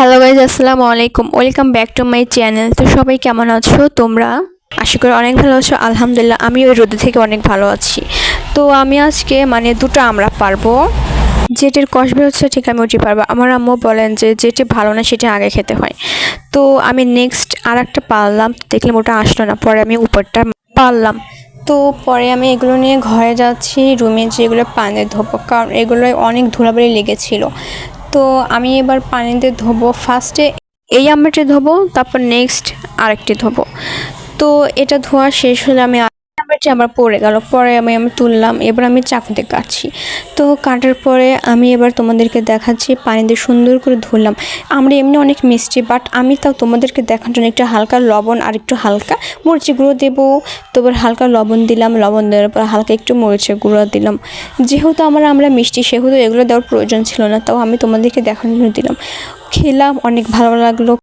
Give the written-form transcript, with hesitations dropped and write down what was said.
Hello guys, আসসালামু আলাইকুম। Welcome back to my channel. তো সবাই কেমন আছো তোমরা? আশা করি অনেক ভালো আছো। আলহামদুলিল্লাহ, আমি ওই রোদে থেকে অনেক ভালো আছি। তো আমি আজকে দুটো আমরা পারবো। যেটির কষ বের হচ্ছে ঠিক আমি ওটি পারবো। আমার আম্মু বলেন যে যেটি ভালো না সেটি আগে খেতে হয়। তো আমি নেক্সট আর একটা পারলাম, দেখলাম ওটা আসলো না, পরে আমি উপরটা পারলাম। তো পরে আমি এগুলো নিয়ে ঘরে যাচ্ছি, রুমে যেগুলো পানি ধোবো, কারণ এগুলোয় অনেক ধুলাবালি লেগেছিল। তো আমি এবার পানিতে ধোবো। ফার্স্টে এই আমড়াটি ধোবো, তারপর নেক্সট আরেকটি ধোবো। তো এটা ধোয়া শেষ হলে আমি আমড়াটি আবার পড়ে গেল, পরে আমি তুললাম। এবার আমি চাকুতে কাটছি। তো কাটার পরে আমি এবার তোমাদেরকে দেখাচ্ছি পানি দিয়ে সুন্দর করে ধুলাম। আমরা এমনি অনেক মিষ্টি, বাট আমি তাও তোমাদেরকে দেখার জন্য একটু হালকা লবণ আর একটু হালকা মরিচের গুঁড়ো দেবো। তো এবার হালকা লবণ দিলাম, লবণ দেওয়ার পর হালকা একটু মরিচের গুঁড়ো দিলাম। যেহেতু আমরা মিষ্টি, সেহেতু এগুলো দেওয়ার প্রয়োজন ছিল না, তাও আমি তোমাদেরকে দেখানোর জন্য দিলাম। খেলাম, অনেক ভালো লাগলো।